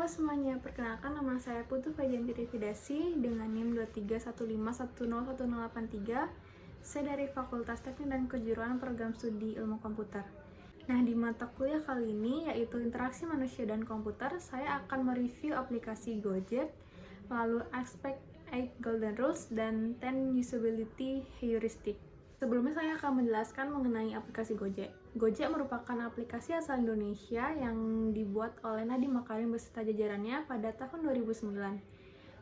Halo semuanya, perkenalkan nama saya Putu Fajanti Revidasi dengan NIM 2315101083. Saya dari Fakultas Teknik dan Kejuruan Program Studi Ilmu Komputer. Nah, di mata kuliah kali ini yaitu Interaksi Manusia dan Komputer, saya akan mereview aplikasi Gojek melalui aspek 8 Golden Rules dan 10 Usability Heuristic. Sebelumnya saya akan menjelaskan mengenai aplikasi Gojek. Gojek merupakan aplikasi asal Indonesia yang dibuat oleh Nadiem Makarim beserta jajarannya pada tahun 2009.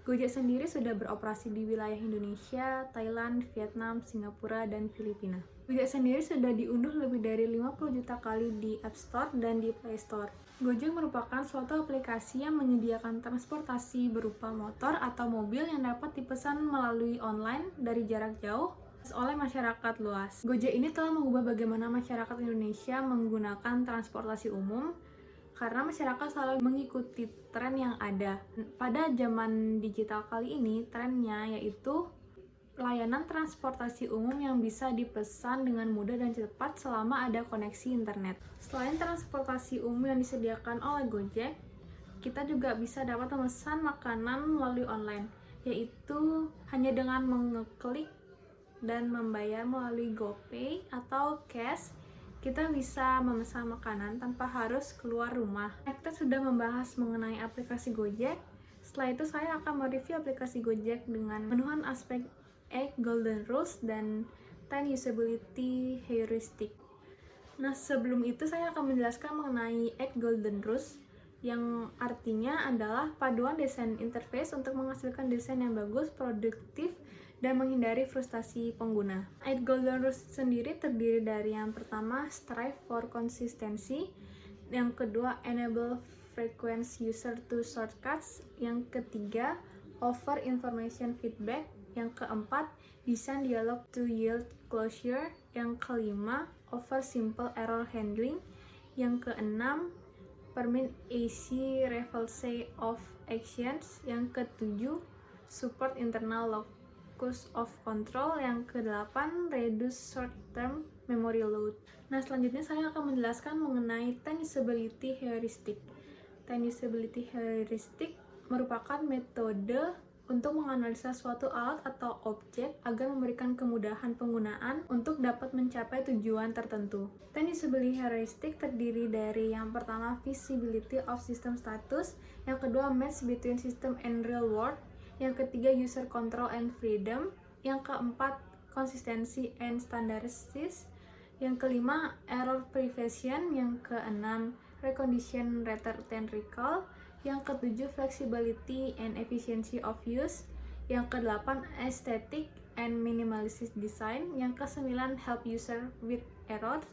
Gojek sendiri sudah beroperasi di wilayah Indonesia, Thailand, Vietnam, Singapura, dan Filipina. Gojek sendiri sudah diunduh lebih dari 50 juta kali di App Store dan di Play Store. Gojek merupakan suatu aplikasi yang menyediakan transportasi berupa motor atau mobil yang dapat dipesan melalui online dari jarak jauh oleh masyarakat luas. Gojek ini telah mengubah bagaimana masyarakat Indonesia menggunakan transportasi umum karena masyarakat selalu mengikuti tren yang ada. Pada zaman digital kali ini, trennya yaitu layanan transportasi umum yang bisa dipesan dengan mudah dan cepat selama ada koneksi internet. Selain transportasi umum yang disediakan oleh Gojek, kita juga bisa dapat memesan makanan melalui online, yaitu hanya dengan mengeklik dan membayar melalui GoPay atau cash, kita bisa memesan makanan tanpa harus keluar rumah. Kita sudah membahas mengenai aplikasi Gojek. Setelah itu saya akan mereview aplikasi Gojek dengan pemenuhan aspek 8 Golden Rules dan 10 Usability Heuristic. Nah, sebelum itu saya akan menjelaskan mengenai 8 Golden Rules, yang artinya adalah paduan desain interface untuk menghasilkan desain yang bagus, produktif, dan menghindari frustasi pengguna. 8 Golden Rules sendiri terdiri dari yang pertama, strive for consistency, yang kedua, enable frequent user to shortcuts, yang ketiga, offer information feedback, yang keempat, design dialog to yield closure, yang kelima, offer simple error handling, yang keenam, permit easy reversal of actions, yang ketujuh, support internal locus of control, yang ke-8 reduce short-term memory load. Nah, selanjutnya saya akan menjelaskan mengenai 10 Usability Heuristic. 10 Usability Heuristic merupakan metode untuk menganalisa suatu alat atau objek agar memberikan kemudahan penggunaan untuk dapat mencapai tujuan tertentu. 10 Usability Heuristic terdiri dari yang pertama, visibility of system status, yang kedua, match between system and real world, yang ketiga, user control and freedom, yang keempat, consistency and standardization, yang kelima, error prevention, yang keenam, recondition rather than recall, yang ketujuh, flexibility and efficiency of use, yang kedelapan, aesthetic and minimalist design, yang kesembilan, help user with errors,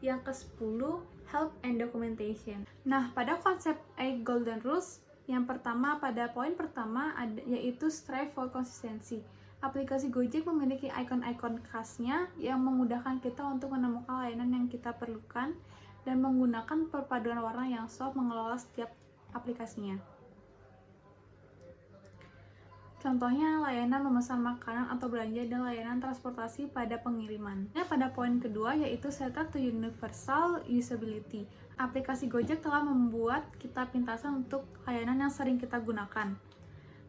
yang ke-10, help and documentation. Nah, pada konsep 8 Golden Rules, yang pertama, pada poin pertama yaitu strive for consistency. Aplikasi Gojek memiliki ikon-ikon khasnya yang memudahkan kita untuk menemukan layanan yang kita perlukan dan menggunakan perpaduan warna yang soft mengelola setiap aplikasinya. Contohnya layanan memesan makanan atau belanja dan layanan transportasi pada pengiriman. Nah, pada poin kedua yaitu setup to universal usability. Aplikasi Gojek telah membuat kita pintasan untuk layanan yang sering kita gunakan.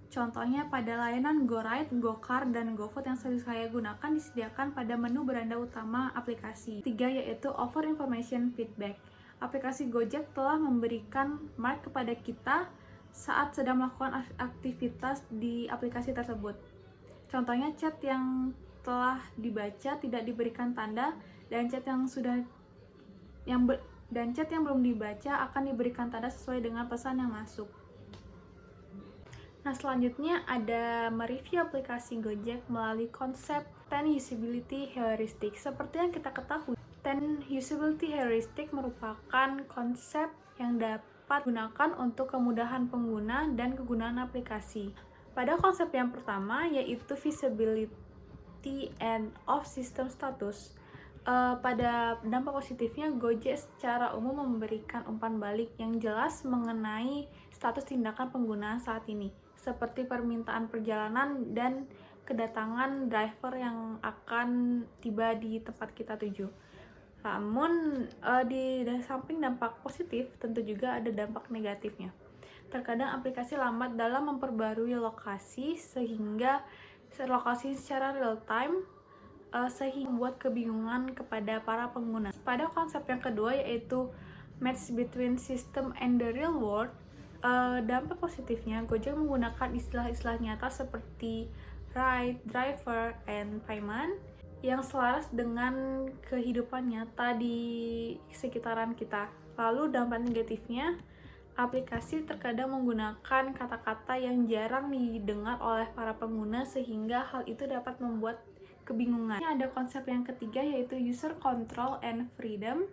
Contohnya pada layanan GoRide, GoCar, dan GoFood yang sering saya gunakan disediakan pada menu beranda utama aplikasi. 3 yaitu offer information feedback. Aplikasi Gojek telah memberikan mark kepada kita saat sedang melakukan aktivitas di aplikasi tersebut. Contohnya chat yang telah dibaca tidak diberikan tanda, dan chat yang belum dibaca akan diberikan tanda sesuai dengan pesan yang masuk. Nah, selanjutnya ada mereview aplikasi Gojek melalui konsep 10 Usability Heuristic. Seperti yang kita ketahui, 10 Usability Heuristic merupakan konsep yang dapat digunakan untuk kemudahan pengguna dan kegunaan aplikasi. Pada konsep yang pertama yaitu visibility and of system status. Pada dampak positifnya, Gojek secara umum memberikan umpan balik yang jelas mengenai status tindakan pengguna saat ini, seperti permintaan perjalanan dan kedatangan driver yang akan tiba di tempat kita tuju. Namun di samping dampak positif tentu juga ada dampak negatifnya. Terkadang aplikasi lambat dalam memperbarui lokasi sehingga lokasi secara real time sehingga membuat kebingungan kepada para pengguna. Pada konsep yang kedua yaitu match between system and the real world, dampak positifnya Gojek menggunakan istilah-istilah nyata seperti ride, driver, and payment yang selaras dengan kehidupan nyata di sekitaran kita. Lalu dampak negatifnya, aplikasi terkadang menggunakan kata-kata yang jarang didengar oleh para pengguna sehingga hal itu dapat membuat kebingungan. Ada konsep yang ketiga yaitu user control and freedom.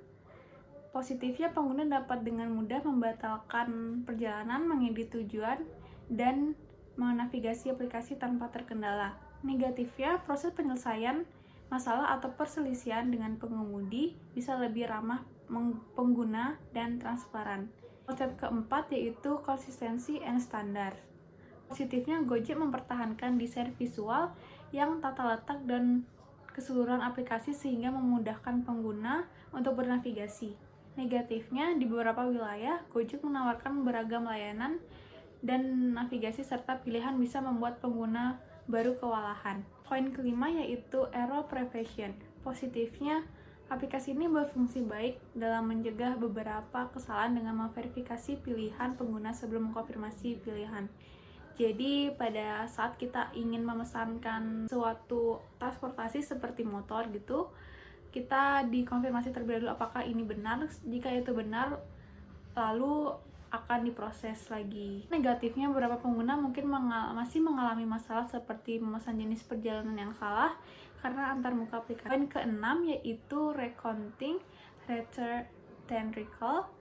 Positifnya pengguna dapat dengan mudah membatalkan perjalanan, mengedit tujuan, dan menavigasi aplikasi tanpa terkendala. Negatifnya proses penyelesaian masalah atau perselisihan dengan pengemudi bisa lebih ramah pengguna dan transparan. Konsep keempat yaitu konsistensi and standar. Positifnya Gojek mempertahankan desain visual yang tata letak dan keseluruhan aplikasi sehingga memudahkan pengguna untuk bernavigasi. Negatifnya, di beberapa wilayah, Gojek menawarkan beragam layanan dan navigasi serta pilihan bisa membuat pengguna baru kewalahan. Poin kelima yaitu error prevention. Positifnya, aplikasi ini berfungsi baik dalam mencegah beberapa kesalahan dengan memverifikasi pilihan pengguna sebelum mengkonfirmasi pilihan. Jadi pada saat kita ingin memesankan suatu transportasi seperti motor gitu, kita dikonfirmasi terlebih dahulu apakah ini benar. Jika itu benar, lalu akan diproses lagi. Negatifnya, beberapa pengguna mungkin masih mengalami masalah seperti memesan jenis perjalanan yang salah karena antarmuka aplikasi. Poin keenam yaitu recounting, return, dan recall.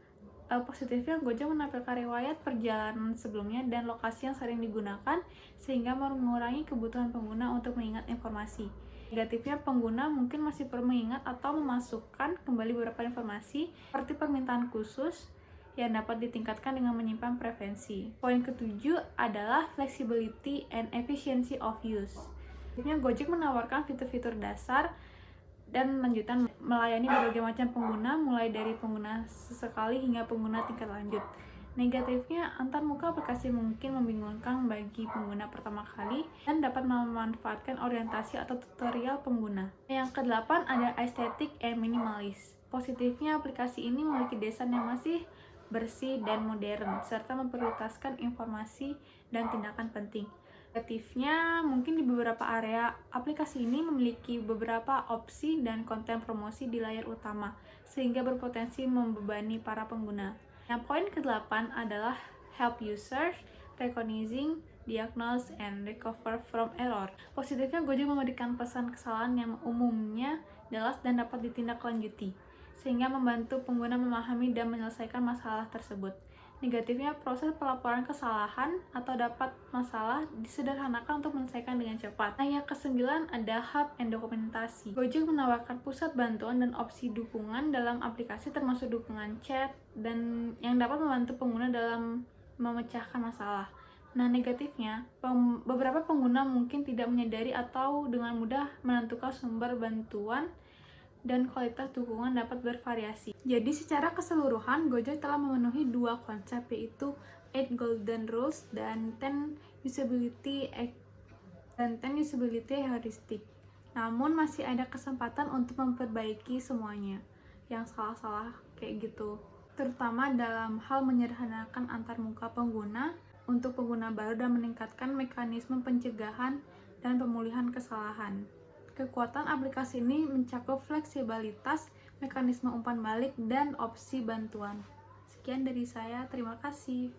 Positifnya, Gojek menampilkan riwayat perjalanan sebelumnya dan lokasi yang sering digunakan sehingga mengurangi kebutuhan pengguna untuk mengingat informasi. Negatifnya, pengguna mungkin masih perlu mengingat atau memasukkan kembali beberapa informasi seperti permintaan khusus yang dapat ditingkatkan dengan menyimpan preferensi. Poin ketujuh adalah flexibility and efficiency of use. Positifnya, Gojek menawarkan fitur-fitur dasar dan lanjutan melayani berbagai macam pengguna, mulai dari pengguna sesekali hingga pengguna tingkat lanjut. Negatifnya, antarmuka aplikasi mungkin membingungkan bagi pengguna pertama kali dan dapat memanfaatkan orientasi atau tutorial pengguna. Yang kedelapan ada aesthetic and minimalis. Positifnya, aplikasi ini memiliki desain yang masih bersih dan modern, serta memprioritaskan informasi dan tindakan penting. Negatifnya, mungkin di beberapa area, aplikasi ini memiliki beberapa opsi dan konten promosi di layar utama, sehingga berpotensi membebani para pengguna. Yang poin ke-8 adalah help users, recognizing, diagnose, and recover from error. Positifnya, Gojek memberikan pesan kesalahan yang umumnya jelas dan dapat ditindaklanjuti, sehingga membantu pengguna memahami dan menyelesaikan masalah tersebut. Negatifnya, proses pelaporan kesalahan atau dapat masalah disederhanakan untuk menyelesaikan dengan cepat. Nah, yang ke-9 ada hub and dokumentasi. Gojek menawarkan pusat bantuan dan opsi dukungan dalam aplikasi termasuk dukungan chat dan yang dapat membantu pengguna dalam memecahkan masalah. Nah, negatifnya, beberapa pengguna mungkin tidak menyadari atau dengan mudah menentukan sumber bantuan dan kualitas dukungan dapat bervariasi. Jadi secara keseluruhan, Gojek telah memenuhi dua konsep yaitu 8 Golden Rules dan 10 Usability Heuristic. Namun masih ada kesempatan untuk memperbaiki semuanya yang salah-salah kayak gitu. Terutama dalam hal menyederhanakan antarmuka pengguna untuk pengguna baru dan meningkatkan mekanisme pencegahan dan pemulihan kesalahan. Kekuatan aplikasi ini mencakup fleksibilitas, mekanisme umpan balik, dan opsi bantuan. Sekian dari saya, terima kasih.